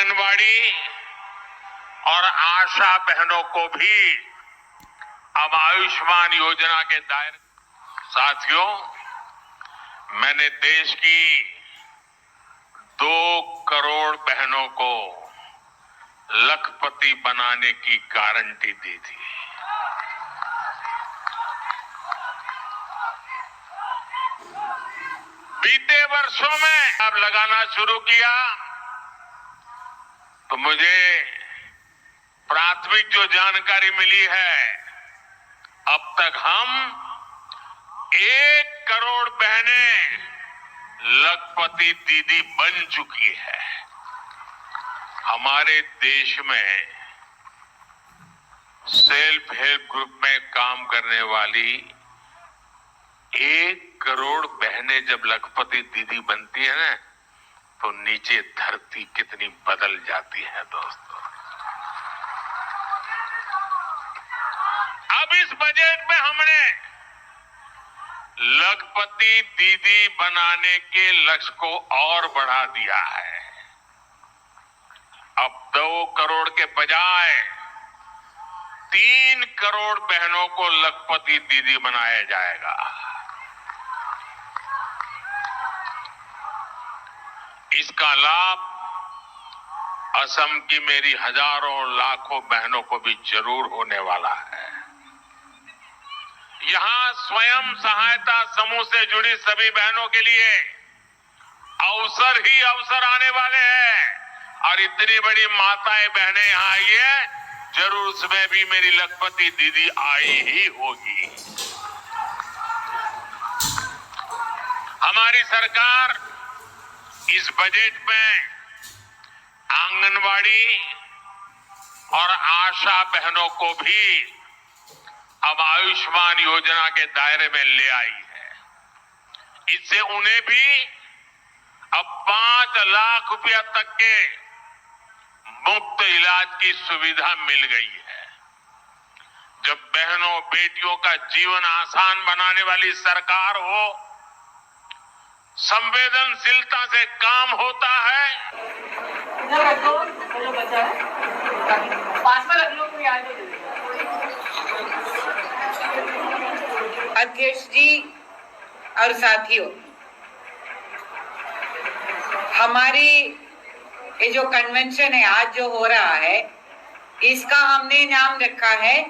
आंगनवाड़ी और आशा बहनों को भी अब आयुष्मान योजना के दायरे। साथियों, मैंने देश की 2 करोड़ बहनों को लखपति बनाने की गारंटी दी थी। बीते वर्षों में अब लगाना शुरू किया तो मुझे प्राथमिक जो जानकारी मिली है, अब तक हम 1 करोड़ बहनें लखपति दीदी बन चुकी है। हमारे देश में सेल्फ हेल्प ग्रुप में काम करने वाली 1 करोड़ बहनें जब लखपति दीदी बनती है ना, तो नीचे धरती कितनी बदल जाती है दोस्तों। अब इस बजट में हमने लखपति दीदी बनाने के लक्ष्य को और बढ़ा दिया है। अब 2 करोड़ के बजाय 3 करोड़ बहनों को लखपति दीदी बनाया जाएगा। इसका लाभ असम की मेरी हजारों लाखों बहनों को भी जरूर होने वाला है। यहां स्वयं सहायता समूह से जुड़ी सभी बहनों के लिए अवसर ही अवसर आने वाले हैं, और इतनी बड़ी माताएं बहनें यहां आई है, जरूर उसमें भी मेरी लखपति दीदी आई ही होगी। हमारी सरकार इस बजट में आंगनवाड़ी और आशा बहनों को भी अब आयुष्मान योजना के दायरे में ले आई है। इससे उन्हें भी अब 5 लाख रुपया तक के मुफ्त इलाज की सुविधा मिल गई है। जब बहनों बेटियों का जीवन आसान बनाने वाली सरकार हो, संवेदनशीलता से काम होता है। अध्यक्ष जी और साथियों, हमारी ये जो कन्वेंशन है आज जो हो रहा है, इसका हमने नाम रखा है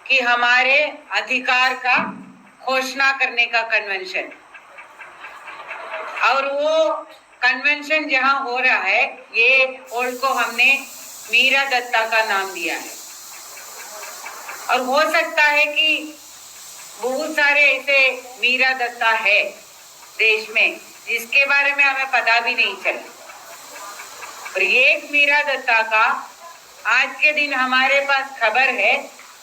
कि हमारे अधिकार का घोषणा करने का कन्वेंशन। और वो कन्वेंशन जहां हो रहा है, ये हॉल को हमने मीरा दत्ता का नाम दिया है। और हो सकता है कि बहुत सारे ऐसे मीरा दत्ता है देश में जिसके बारे में हमें पता भी नहीं चला। और एक मीरा दत्ता का आज के दिन हमारे पास खबर है।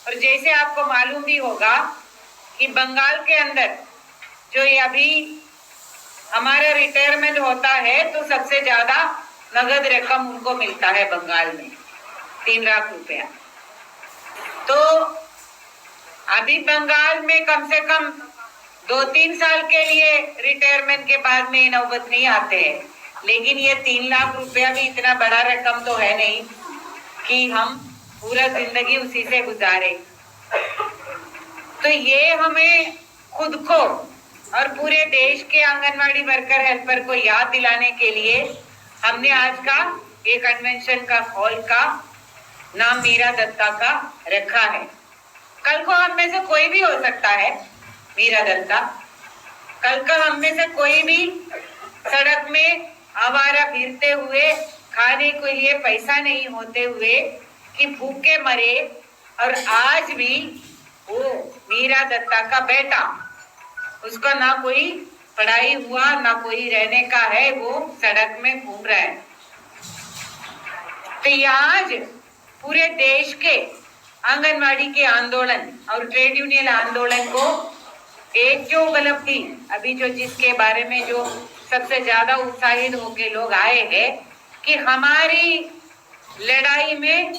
और जैसे आपको मालूम भी होगा कि बंगाल के अंदर जो ये अभी हमारा रिटायरमेंट होता है, तो सबसे ज्यादा नगद रकम उनको मिलता है बंगाल में, 3 लाख रुपया। तो अभी बंगाल में कम से कम 2-3 साल के लिए रिटायरमेंट के बाद में नौबत नहीं आते हैं, लेकिन ये 3 लाख रुपया भी इतना बड़ा रकम तो है नहीं कि हम पूरा जिंदगी उसी से गुजारे। तो ये हमें खुद को और पूरे देश के आंगनवाड़ी वर्कर हेल्पर को याद दिलाने के लिए हमने आज का ये कन्वेंशन का हॉल का नाम मीरा दत्ता का रखा है। कल को हम में से कोई भी हो सकता है मीरा दत्ता। कल का हम में से कोई भी सड़क में आवारा फिरते हुए, खाने के लिए पैसा नहीं होते हुए कि भूखे मरे, और आज भी वो मीरा दत्ता का बेटा, उसका ना कोई पढ़ाई हुआ ना कोई रहने का है, वो सड़क में घूम रहा है। तो ये आज पूरे देश के आंगनवाड़ी के आंदोलन और ट्रेड यूनियन आंदोलन को एक जो उपलब्धि अभी जो जिसके बारे में जो सबसे ज्यादा उत्साहित होके लोग आए हैं कि हमारी लड़ाई में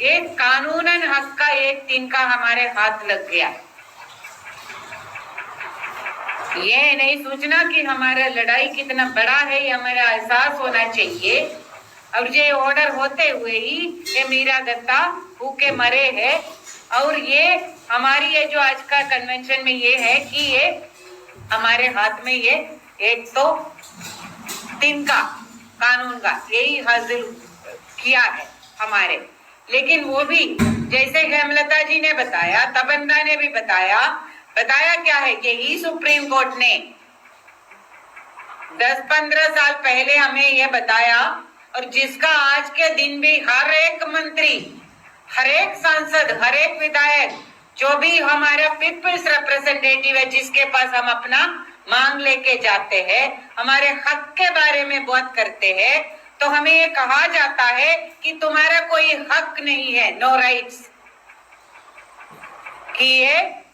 एक कानूनन हक का एक तिनका हमारे हाथ लग गया। ये नहीं सोचना कि हमारा लड़ाई कितना बड़ा है, ये हमारा एहसास होना चाहिए और ये ऑर्डर होते हुए ही ये मीरा दत्ता भूखे मरे हैं। और ये हमारी ये जो आज का कन्वेंशन में ये है कि ये हमारे हाथ में ये 103 का कानून का यही हासिल किया है हमारे। लेकिन वो भी जैसे हेमलता जी ने बताया, तबन्दा ने भी बताया क्या है, यही सुप्रीम कोर्ट ने 10-15 साल पहले हमें यह बताया, और जिसका आज के दिन भी हर एक मंत्री, हर एक सांसद, हर एक विधायक, जो भी हमारा पीपल्स रिप्रेजेंटेटिव है, जिसके पास हम अपना मांग लेके जाते हैं, हमारे हक के बारे में बात करते हैं, तो हमें ये कहा जाता है कि तुम्हारा कोई हक नहीं है, नो राइट्स कि ये।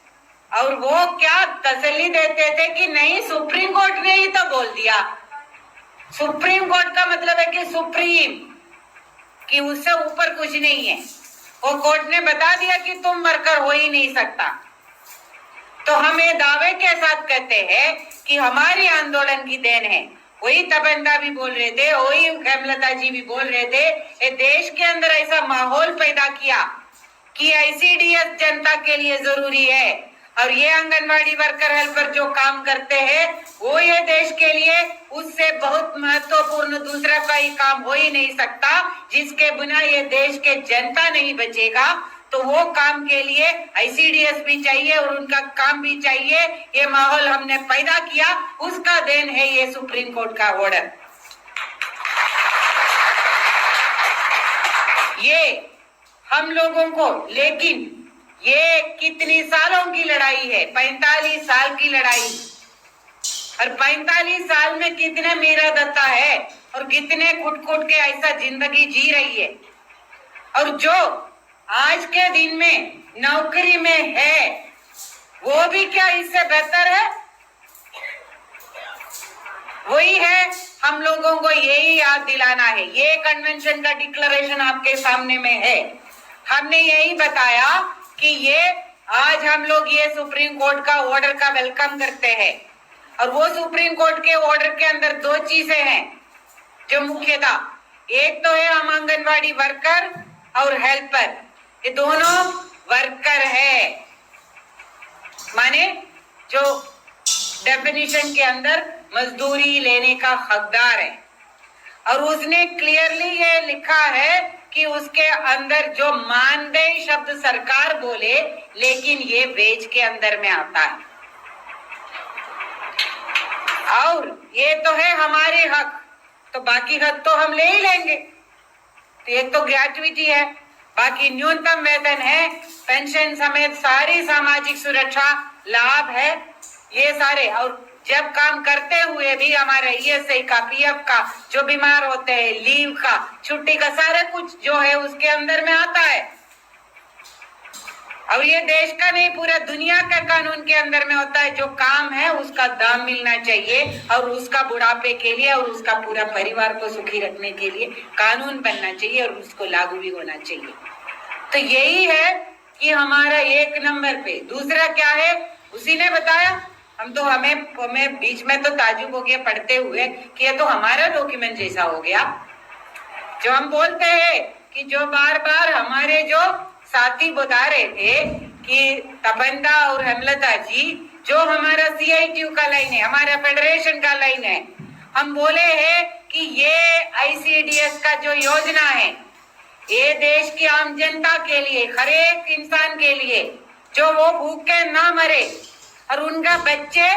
और वो क्या तसल्ली देते थे कि नहीं, सुप्रीम कोर्ट ने ही तो बोल दिया। सुप्रीम कोर्ट का मतलब है कि सुप्रीम, कि उससे ऊपर कुछ नहीं है। वो कोर्ट ने बता दिया कि तुम वर्कर हो ही नहीं सकता। तो हम ये दावे के साथ कहते हैं कि हमारी आंदोलन की देन है। वही तबन्दा भी बोल रहे थे, वही हेमलता जी भी बोल रहे थे, ये देश के अंदर ऐसा माहौल पैदा किया कि आईसीडीएस जनता के लिए जरूरी है, और ये आंगनवाड़ी वर्कर हेल्पर जो काम करते हैं वो ये देश के लिए उससे बहुत महत्वपूर्ण दूसरा कोई काम हो ही नहीं सकता, जिसके बिना ये देश के जनता नहीं बचेगा। तो वो काम के लिए आईसीडीएस भी चाहिए और उनका काम भी चाहिए। ये माहौल हमने पैदा किया, उसका देन है ये सुप्रीम कोर्ट का ऑर्डर। ये हम लोगों को, लेकिन ये कितनी सालों की लड़ाई है, 45 साल की लड़ाई, और 45 साल में कितने मीरा दत्ता है और कितने कुट के ऐसा जिंदगी जी रही है। और जो आज के दिन में नौकरी में है वो भी क्या इससे बेहतर है? वही है, हम लोगों को यही याद दिलाना है। ये कन्वेंशन का डिक्लेरेशन आपके सामने में है। हमने यही बताया कि ये आज हम लोग ये सुप्रीम कोर्ट का ऑर्डर का वेलकम करते हैं, और वो सुप्रीम कोर्ट के ऑर्डर के अंदर 2 चीजें हैं जो मुख्य था। एक तो है हम आंगनवाड़ी वर्कर और हेल्पर, ये दोनों वर्कर है, माने जो डेफिनेशन के अंदर मजदूरी लेने का हकदार है। और उसने क्लियरली ये लिखा है कि उसके अंदर जो मानदेय शब्द सरकार बोले, लेकिन ये वेज के अंदर में आता है। और ये तो है हमारे हक, तो बाकी हक तो हम ले ही लेंगे। तो एक तो ग्रेजुइटी है, बाकी न्यूनतम वेतन है, पेंशन समेत सारी सामाजिक सुरक्षा लाभ है, ये सारे। और जब काम करते हुए भी हमारा ईएसआई का, पीएफ का, जो बीमार होते हैं, लीव का, छुट्टी का, सारा कुछ जो है उसके अंदर में आता है। और ये देश का नहीं, पूरा दुनिया का कानून के अंदर में होता है। जो काम है उसका दाम मिलना चाहिए, और उसका बुढ़ापे के लिए और उसका पूरा परिवार को सुखी रखने के लिए कानून बनना चाहिए, और उसको लागू भी होना चाहिए। तो यही है कि हमारा 1 नंबर पे। दूसरा क्या है, उसी ने बताया। हम तो हमें बीच में तो ताजुब हो गया पढ़ते हुए कि ये तो हमारा डॉक्यूमेंट जैसा हो गया। जो हम बोलते हैं कि जो बार बार हमारे जो साथी बता रहे थे कि तबन्दा और हेमलता जी, जो हमारा सीआईटीयू का लाइन है, हमारा फेडरेशन का लाइन है, हम बोले हैं कि ये आईसीडीएस का जो योजना है, ये देश की आम जनता के लिए, हर एक इंसान के लिए, जो वो भूखे ना मरे और उनका बच्चे